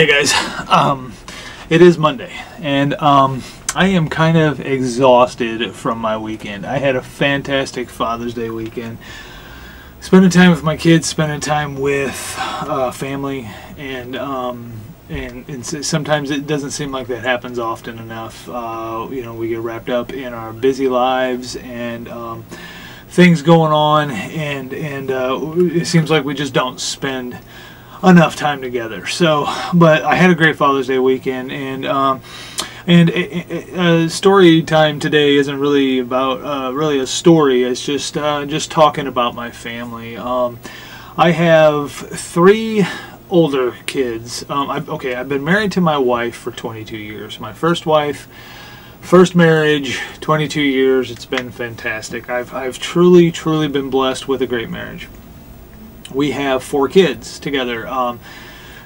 Hey guys, it is Monday, and I am kind of exhausted from my weekend. I had a fantastic Father's Day weekend, spending time with my kids, spending time with family, and sometimes it doesn't seem like that happens often enough. We get wrapped up in our busy lives and things going on, and it seems like we just don't spend enough time together. So, but I had a great Father's Day weekend, and story time today isn't really about really a story. It's just talking about my family. I have three older kids. I've been married to my wife for 22 years. My first wife, first marriage, 22 years. It's been fantastic. I've truly been blessed with a great marriage. We have 4 kids together.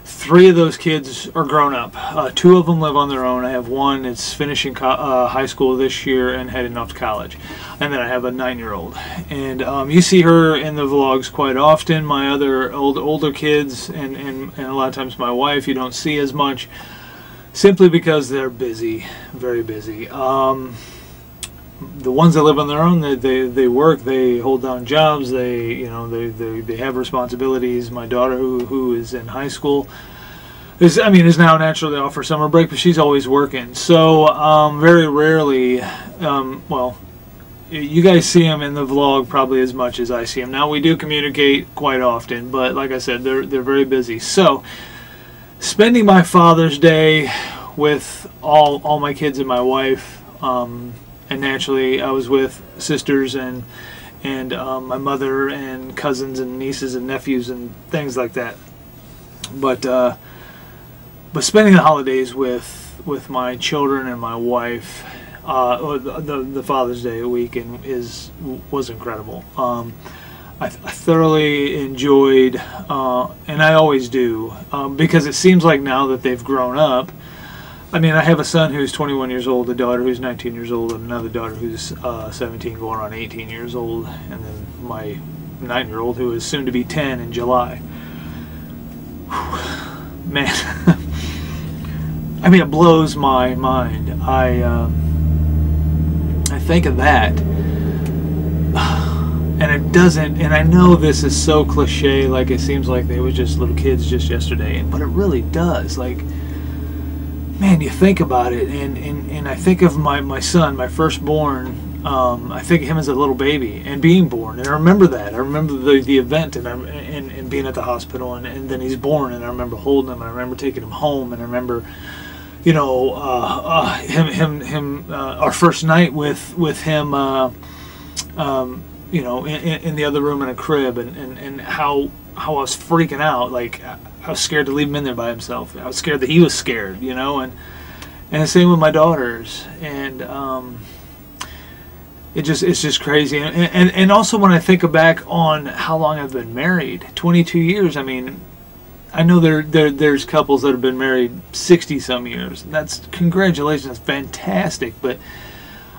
3 of those kids are grown up. 2 of them live on their own. I have one that's finishing high school this year and heading off to college. And then I have a 9-year-old. And you see her in the vlogs quite often. My other older kids and a lot of times my wife you don't see as much, simply because they're busy, very busy. The ones that live on their own, they work, they hold down jobs, they have responsibilities. My daughter, who is in high school, is now naturally off for summer break, but she's always working. So very rarely, you guys see them in the vlog probably as much as I see them. Now we do communicate quite often, but like I said, they're very busy. So spending my Father's Day with all my kids and my wife. And naturally, I was with sisters and my mother and cousins and nieces and nephews and things like that. But spending the holidays with my children and my wife, the Father's Day weekend was incredible. I thoroughly enjoyed, and I always do, because it seems like now that they've grown up. I have a son who's 21 years old, a daughter who's 19 years old, and another daughter who's 17 going on 18 years old, and then my 9-year-old who is soon to be 10 in July. Whew. Man, it blows my mind. I think of that, and it doesn't, and I know this is so cliche, like it seems like they were just little kids just yesterday, but it really does. Like, man, you think about it, and I think of my son, my firstborn. I think of him as a little baby and being born, and I remember that. I remember the event and being at the hospital, and then he's born, and I remember holding him, and I remember taking him home, and I remember, our first night with him, in the other room in a crib, and how I was freaking out. Like, I was scared to leave him in there by himself. I was scared that he was scared, and the same with my daughters. And it's just crazy. And also when I think back on how long I've been married, 22 years. I know there's couples that have been married 60 some years. That's congratulations, that's fantastic. But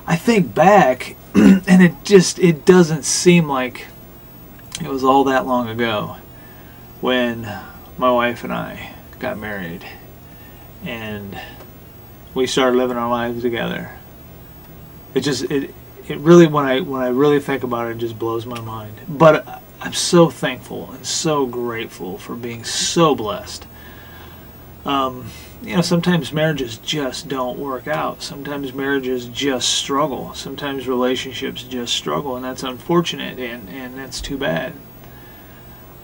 I think back, and it doesn't seem like it was all that long ago when my wife and I got married and we started living our lives together. It really, when I really think about it, it just blows my mind. But I'm so thankful and so grateful for being so blessed. Sometimes marriages just don't work out. Sometimes marriages just struggle. Sometimes relationships just struggle, and that's unfortunate, and that's too bad.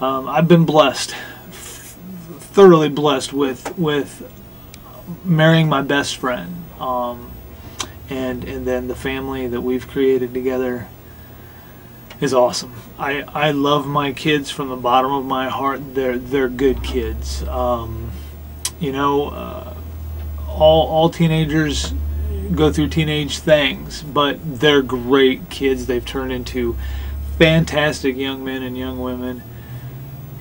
I've been blessed, thoroughly blessed with marrying my best friend, and then the family that we've created together is awesome. I love my kids from the bottom of my heart. They're good kids. All teenagers go through teenage things, but they're great kids. They've turned into fantastic young men and young women,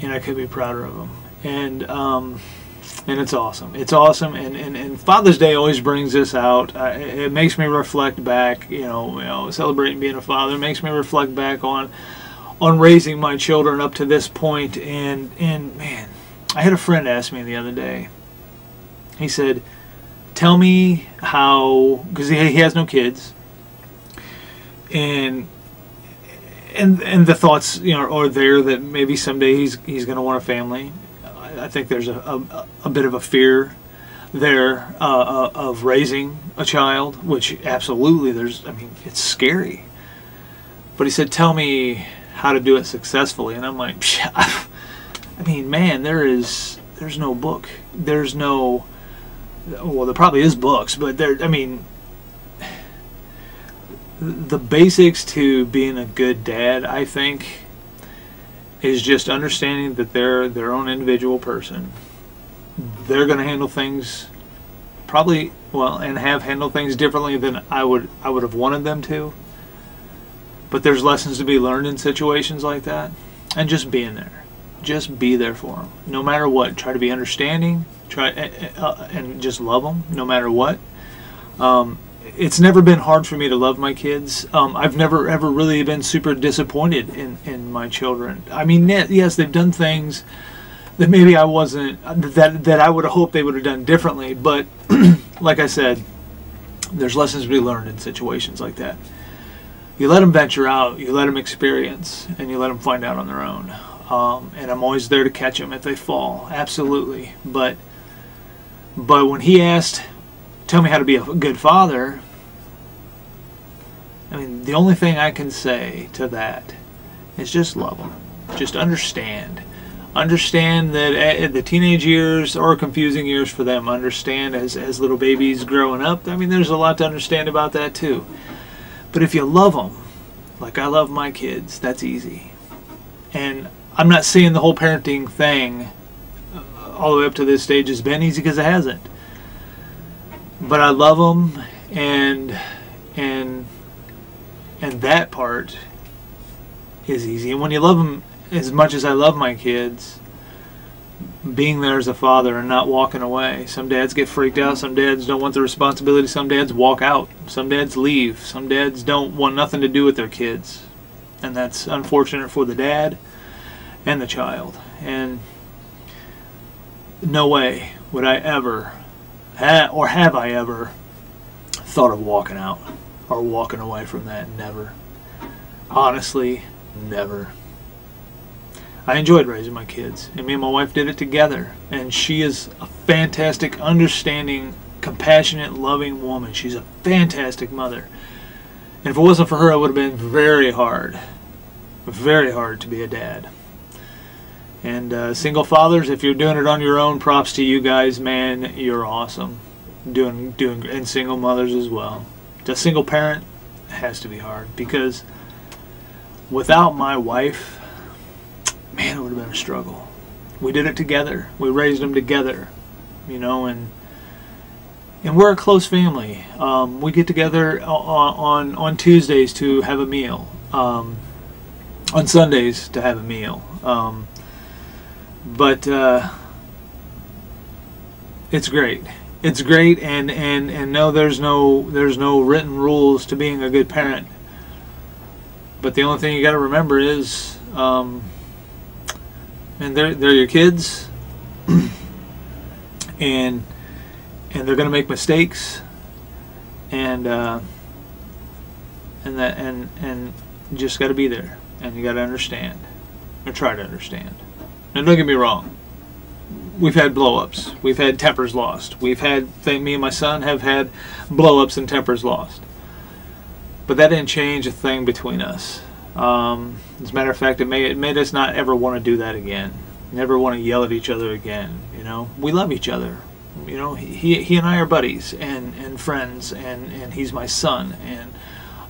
and I could be prouder of them. And it's awesome. It's awesome. And Father's Day always brings this out. It makes me reflect back. Celebrating being a father makes me reflect back on raising my children up to this point. And man, I had a friend ask me the other day, He said, tell me how, because he has no kids, and the thoughts, you know, are there that maybe someday he's going to want a family. I think there's a bit of a fear there of raising a child, which absolutely I mean, it's scary. But he said, tell me how to do it successfully. And I'm like, I mean, man, there's no book. There's no, well, there probably is books, but I mean, the basics to being a good dad, I think, is just understanding that they're their own individual person. They're going to handle things probably, well, and have handled things differently than I would have wanted them to. But there's lessons to be learned in situations like that, and just being there. Just be there for them, no matter what. Try to be understanding, and just love them, no matter what. It's never been hard for me to love my kids. I've never ever really been super disappointed in my children. I mean, yes, they've done things that maybe I wasn't, that I would have hoped they would have done differently. But like I said, there's lessons to be learned in situations like that. You let them venture out, you let them experience, and you let them find out on their own. And I'm always there to catch them if they fall, absolutely. But when he asked, tell me how to be a good father, I mean, the only thing I can say to that is just love them. Just understand. Understand that the teenage years are confusing years for them. Understand as little babies growing up. I mean, there's a lot to understand about that too. But if you love them, like I love my kids, that's easy. And I'm not saying the whole parenting thing all the way up to this stage has been easy, because it hasn't. But I love them, and that part is easy. And when you love them as much as I love my kids, being there as a father and not walking away. Some dads get freaked out. Some dads don't want the responsibility. Some dads walk out. Some dads leave. Some dads don't want nothing to do with their kids. And that's unfortunate for the dad and the child. And no way would I ever, or have I ever, thought of walking out or walking away from that. Never. Honestly, never. I enjoyed raising my kids, and me and my wife did it together. And she is a fantastic, understanding, compassionate, loving woman. She's a fantastic mother. And if it wasn't for her, it would have been very hard to be a dad. And single fathers, if you're doing it on your own, props to you guys, man. You're awesome. Doing, and single mothers as well. A single parent has to be hard, because without my wife, man, it would have been a struggle. We did it together. We raised them together, you know, and we're a close family. We get together on Tuesdays to have a meal, on Sundays to have a meal. But it's great. It's great, and no, there's no written rules to being a good parent. But the only thing you got to remember is, and they're your kids, and they're going to make mistakes, and you just got to be there, and you got to understand, or try to understand. Now, don't get me wrong. We've had blow-ups. We've had tempers lost. Me and my son have had blow-ups and tempers lost. But that didn't change a thing between us. As a matter of fact, it made us not ever want to do that again. Never want to yell at each other again. You know, we love each other. You know, he and I are buddies and friends, and he's my son, and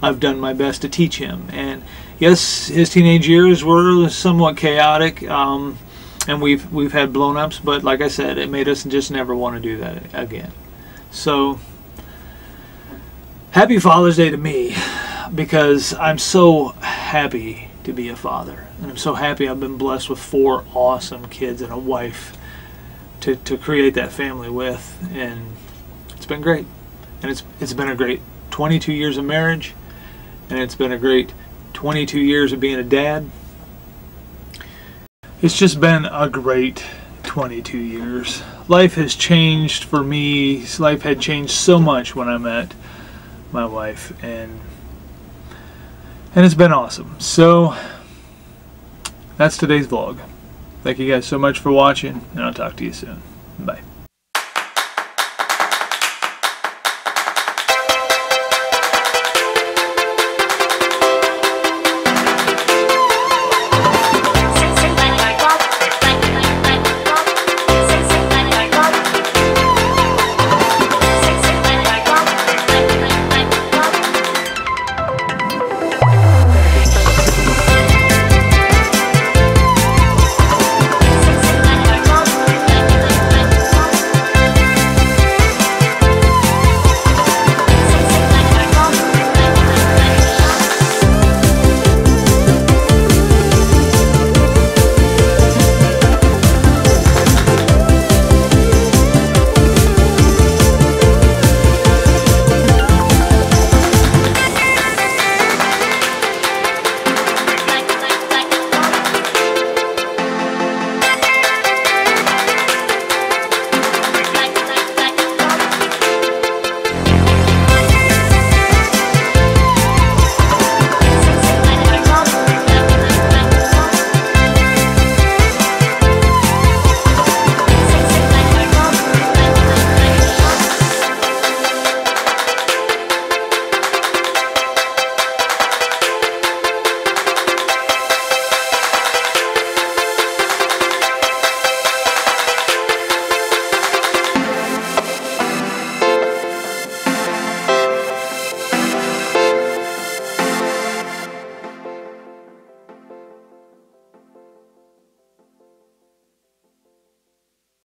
I've done my best to teach him. And yes, his teenage years were somewhat chaotic, and we've had blown-ups, but like I said, it made us just never want to do that again. So, happy Father's Day to me, because I'm so happy to be a father, and I'm so happy I've been blessed with 4 awesome kids and a wife to create that family with, and it's been great. And it's been a great 22 years of marriage, and it's been a great 22 years of being a dad. It's just been a great 22 years. life has changed for me. Life had changed so much when I met my wife, and it's been awesome. So that's today's vlog. Thank you guys so much for watching, and I'll talk to you soon. Bye.